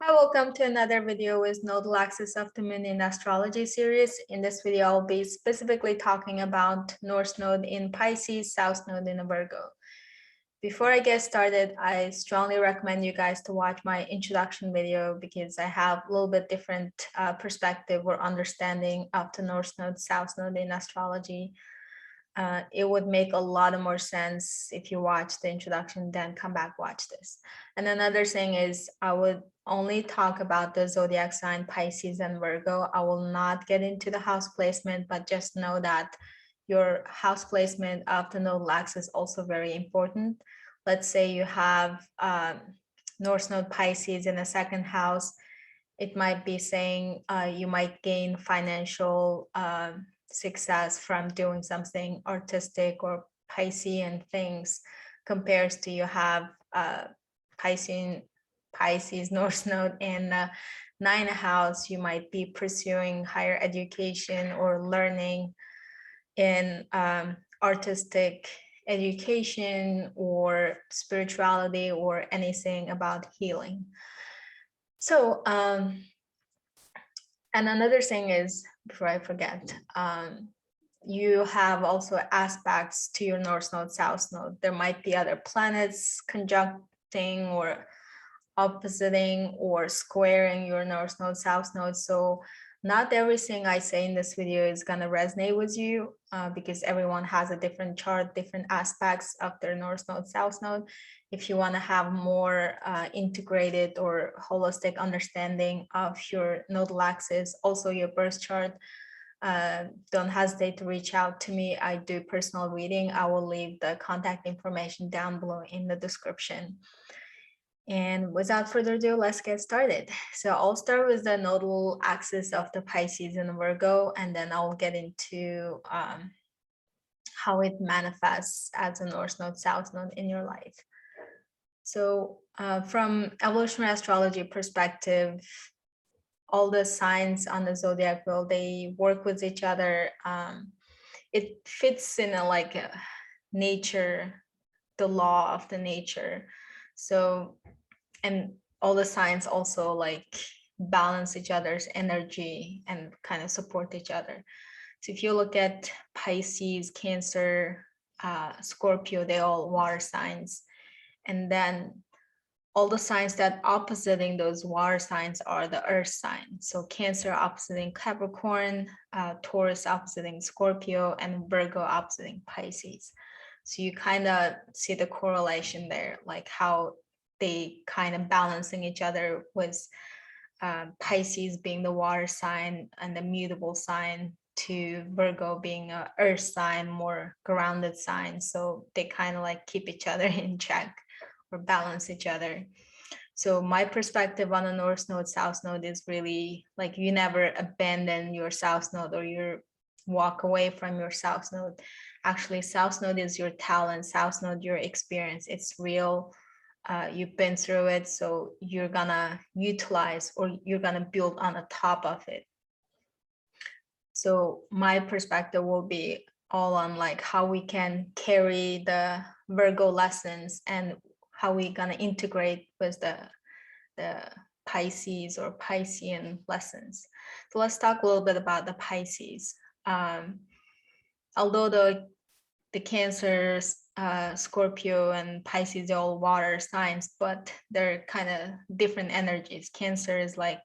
Hi, welcome to another video with nodal axis of the moon in astrology series. In this video, I'll be specifically talking about North Node in Pisces, South Node in Virgo. Before I get started, I strongly recommend you guys to watch my introduction video because I have a little bit different perspective or understanding of the North Node, South Node in astrology. It would make a lot of more sense if you watch the introduction, then come back watch this. And another thing is I would only talk about the zodiac sign Pisces and Virgo. I will not get into the house placement, but just know that your house placement of the nodal axis is also very important. Let's say you have North Node Pisces in the second house. It might be saying you might gain financial success from doing something artistic or Piscean things compares to you have Pisces North Node in ninth house. You might be pursuing higher education or learning in artistic education or spirituality or anything about healing. So and another thing is, before I forget, you have also aspects to your North Node, South Node. There might be other planets conjuncting or oppositing or squaring your North Node, South Node. So not everything I say in this video is going to resonate with you because everyone has a different chart, different aspects of their North Node, South Node. If you want to have more integrated or holistic understanding of your nodal axis, also your birth chart, don't hesitate to reach out to me. I do personal reading. I will leave the contact information down below in the description. And without further ado, let's get started. So I'll start with the nodal axis of the Pisces and Virgo, and then I'll get into how it manifests as a North Node, South Node in your life. So from evolutionary astrology perspective, all the signs on the zodiac wheel, they work with each other. It fits in a nature, the law of the nature. So, and all the signs also like balance each other's energy and kind of support each other. So if you look at Pisces, Cancer, Scorpio, they all water signs. And then all the signs that oppositing those water signs are the earth signs. So Cancer oppositing Capricorn, Taurus oppositing Scorpio, and Virgo oppositing Pisces. So you kind of see the correlation there, like how they kind of balancing each other with Pisces being the water sign and the mutable sign to Virgo being a earth sign, more grounded sign. So they kind of like keep each other in check or balance each other. So my perspective on the North Node, South Node is really like you never abandon your South Node or you walk away from your South Node. Actually, South Node is your talent, South Node, your experience. It's real. You've been through it, so you're gonna utilize or you're gonna build on the top of it. So my perspective will be all on like how we can carry the Virgo lessons and how we gonna integrate with the Pisces or Piscean lessons. So let's talk a little bit about the Pisces. Although the Cancers, Scorpio and Pisces are all water signs, but they're kind of different energies. Cancer is like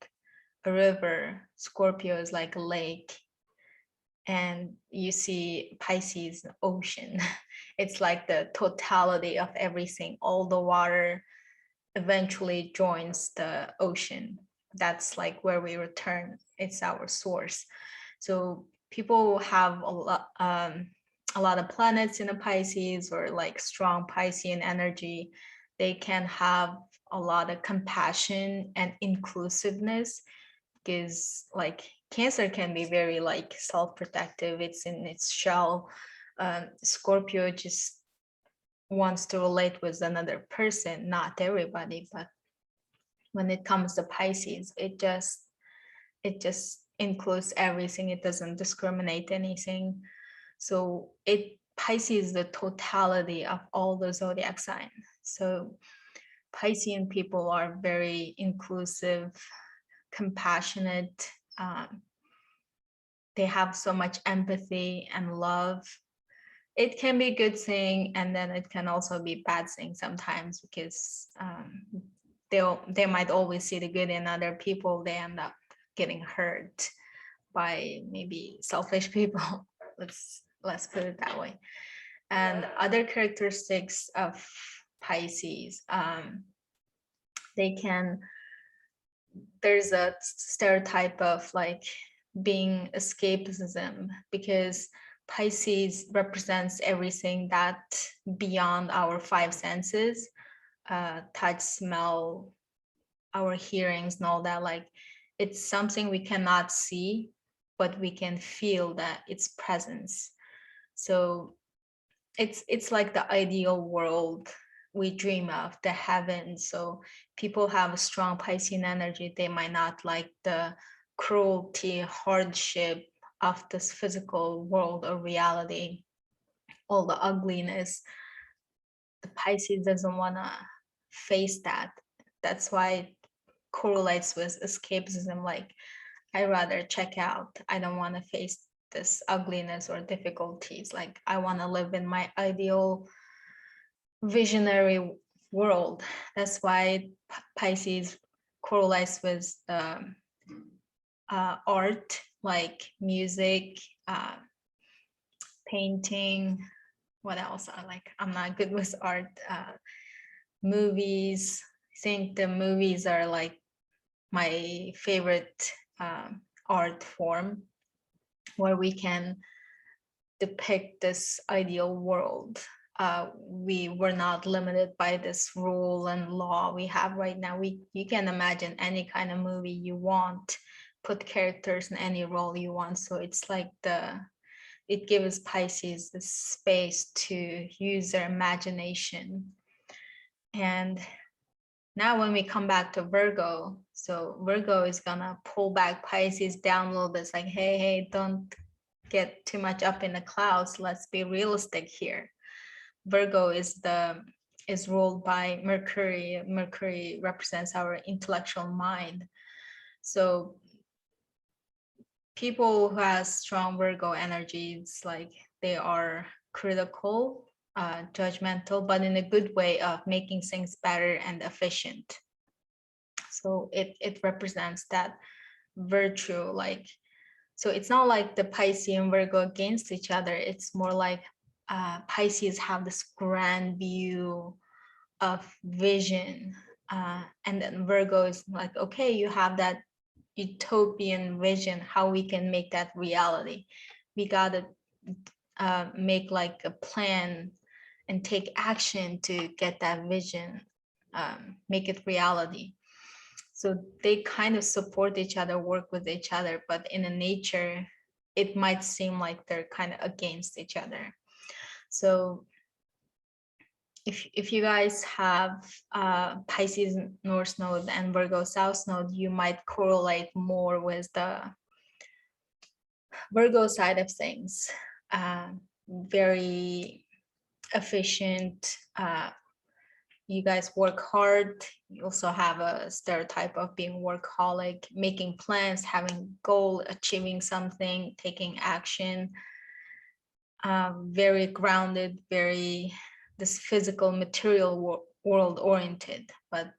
a river, Scorpio is like a lake, and you see Pisces ocean. It's like the totality of everything. All the water eventually joins the ocean. That's like where we return. It's our source. So people have a lot of planets in the Pisces or like strong Piscean energy. They can have a lot of compassion and inclusiveness because like Cancer can be very like self-protective. It's in its shell. Scorpio just wants to relate with another person, not everybody, but when it comes to Pisces, it just includes everything. It doesn't discriminate anything. So Pisces is the totality of all the zodiac signs. So Piscean people are very inclusive, compassionate. They have so much empathy and love. It can be a good thing, and then it can also be a bad thing sometimes, because they might always see the good in other people. They end up getting hurt by maybe selfish people. let's put it that way. And other characteristics of Pisces, there's a stereotype of like being escapism, because Pisces represents everything that beyond our five senses, touch, smell, our hearings, and all that. Like, it's something we cannot see, but we can feel that its presence. So it's like the ideal world we dream of, the heaven. So people have a strong Piscean energy. They might not like the cruelty, hardship of this physical world or reality, all the ugliness. The Pisces doesn't want to face that. That's why it correlates with escapism. Like, I rather check out. I don't want to face this ugliness or difficulties. Like, I want to live in my ideal visionary world. That's why Pisces correlates with art, like music, painting. What else? I'm not good with art. Movies. I think the movies are like my favorite art form, where we can depict this ideal world. We were not limited by this rule and law we have right now. You can imagine any kind of movie you want, put characters in any role you want. So it's like it gives Pisces the space to use their imagination. And now when we come back to Virgo, so Virgo is gonna pull back Pisces down a little bit. It's like, hey, don't get too much up in the clouds. Let's be realistic here. Virgo is ruled by Mercury. Mercury represents our intellectual mind. So people who have strong Virgo energy, it's like they are critical, judgmental, but in a good way of making things better and efficient. So it represents that virtue. Like, so it's not like the Pisces and Virgo against each other. It's more like Pisces have this grand view of vision, and then Virgo is like, okay, you have that utopian vision, how we can make that reality. We gotta make like a plan and take action to get that vision, make it reality. So they kind of support each other, work with each other, but in a nature, it might seem like they're kind of against each other. So if you guys have Pisces North Node and Virgo South Node, you might correlate more with the Virgo side of things. Very efficient. You guys work hard. You also have a stereotype of being workaholic, making plans, having goal, achieving something, taking action. Very grounded, very this physical material world oriented. But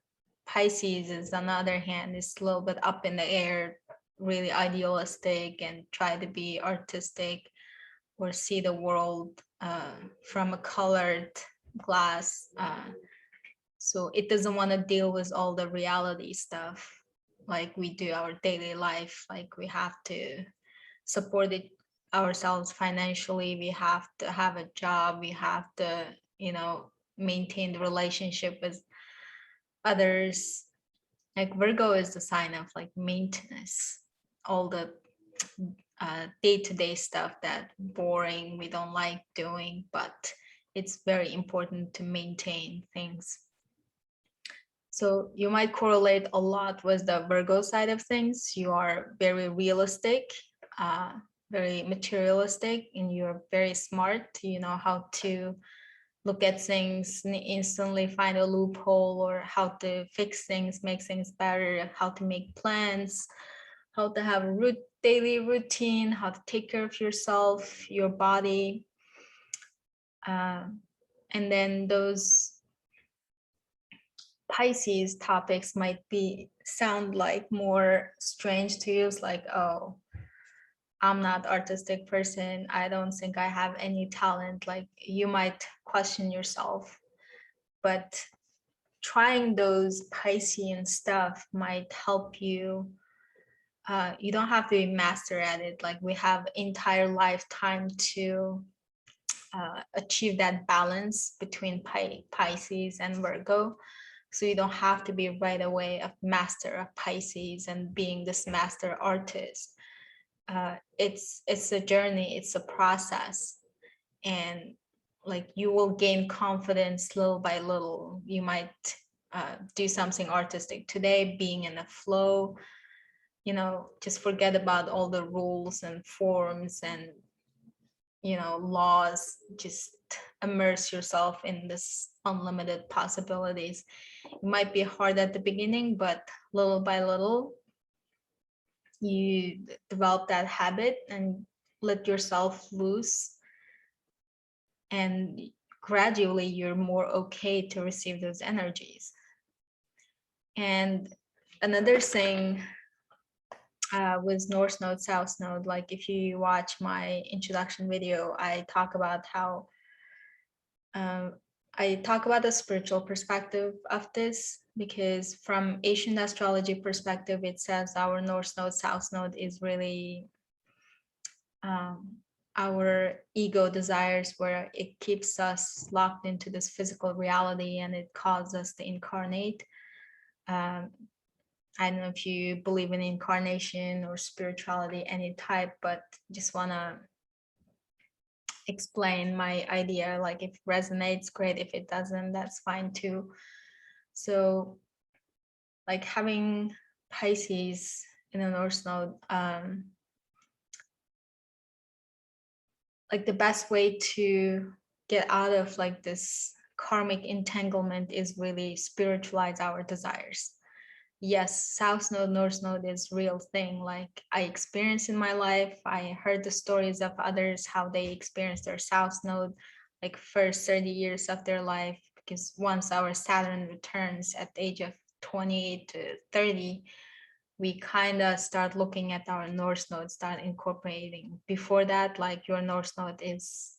Pisces is, on the other hand, is a little bit up in the air, really idealistic, and try to be artistic or see the world from a colored glass. So it doesn't want to deal with all the reality stuff like we do our daily life. Like, we have to support it ourselves financially. We have to have a job. We have to, maintain the relationship with others. Like, Virgo is the sign of like maintenance, all the day-to-day stuff that boring, we don't like doing, but it's very important to maintain things. So you might correlate a lot with the Virgo side of things. You are very realistic, very materialistic, and you're very smart. You know how to look at things and instantly find a loophole, or how to fix things, make things better, how to make plans, how to have a daily routine, how to take care of yourself, your body. And then those Pisces topics might sound like more strange to you. It's like, oh, I'm not artistic person, I don't think I have any talent. Like, you might question yourself, but trying those Piscean stuff might help you. You don't have to be master at it. Like, we have entire lifetime to achieve that balance between Pisces and Virgo. So you don't have to be right away a master of Pisces and being this master artist. It's a journey, it's a process, and like, you will gain confidence little by little. You might do something artistic today, being in a flow, just forget about all the rules and forms and laws. Just immerse yourself in this unlimited possibilities. It might be hard at the beginning, but little by little you develop that habit and let yourself loose, and gradually you're more okay to receive those energies. And another thing with North Node, South Node, like if you watch my introduction video, I talk about how I talk about the spiritual perspective of this, because from ancient astrology perspective, it says our North Node, South Node is really our ego desires, where it keeps us locked into this physical reality and it causes us to incarnate. I don't know if you believe in incarnation or spirituality, any type, but just want to explain my idea. Like, if it resonates, great. If it doesn't, that's fine too. So like, having Pisces in the North Node, like the best way to get out of like this karmic entanglement is really spiritualize our desires. Yes, South Node, North Node is real thing. Like, I experienced in my life, I heard the stories of others, how they experienced their South Node, like first 30 years of their life, because once our Saturn returns at the age of 28 to 30, we kind of start looking at our North Node, start incorporating. Before that, like, your North Node is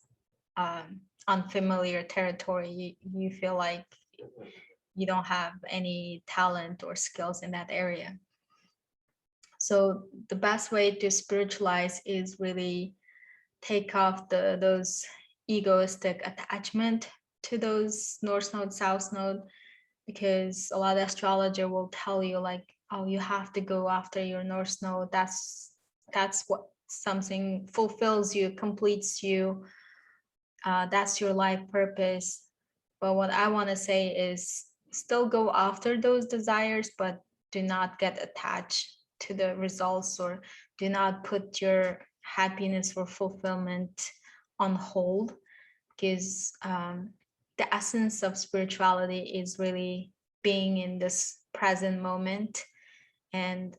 unfamiliar territory. You feel like you don't have any talent or skills in that area. So the best way to spiritualize is really take off those egoistic attachment to those North Node, South Node, because a lot of astrologer will tell you like, oh, you have to go after your North Node. That's what something fulfills you, completes you. That's your life purpose. But what I want to say is, still go after those desires, but do not get attached to the results, or do not put your happiness or fulfillment on hold, because the essence of spirituality is really being in this present moment and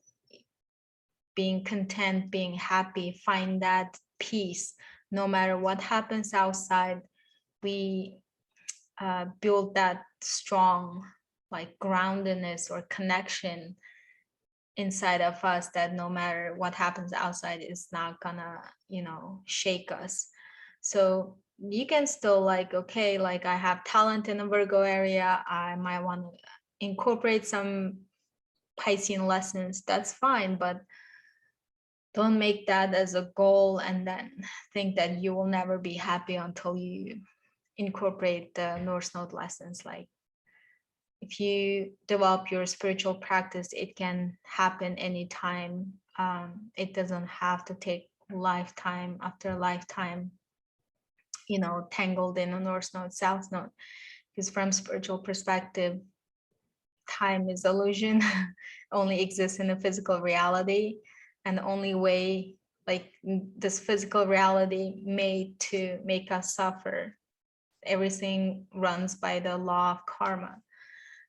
being content, being happy, find that peace. No matter what happens outside, we build that strong like groundedness or connection inside of us, that no matter what happens outside is not gonna shake us. So you can still like, okay, like I have talent in the Virgo area, I might want to incorporate some Piscean lessons, that's fine, but don't make that as a goal and then think that you will never be happy until you incorporate the North Node lessons. Like, if you develop your spiritual practice, it can happen anytime. It doesn't have to take lifetime after lifetime, tangled in a North Node, South Node. Because from spiritual perspective, time is illusion, only exists in a physical reality. And the only way, like, this physical reality made to make us suffer, everything runs by the law of karma.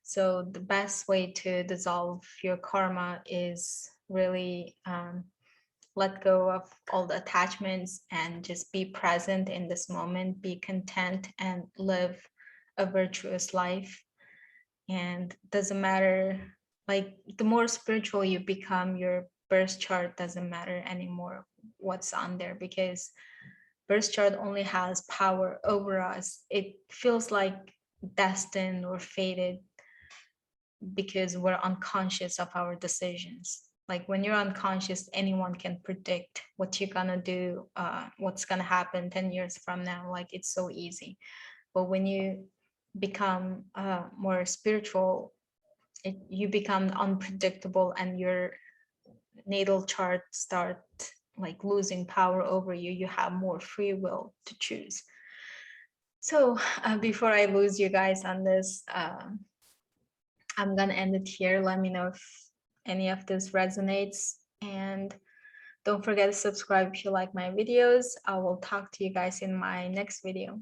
So the best way to dissolve your karma is really let go of all the attachments and just be present in this moment, be content, and live a virtuous life. And doesn't matter, like the more spiritual you become, your birth chart doesn't matter anymore what's on there, because birth chart only has power over us. It feels like destined or fated because we're unconscious of our decisions. Like when you're unconscious, anyone can predict what you're gonna do, what's gonna happen 10 years from now. Like it's so easy. But when you become more spiritual, you become unpredictable, and your natal chart start like losing power over you. You have more free will to choose. So before I lose you guys on this, I'm gonna end it here. Let me know if any of this resonates, and don't forget to subscribe if you like my videos. I will talk to you guys in my next video.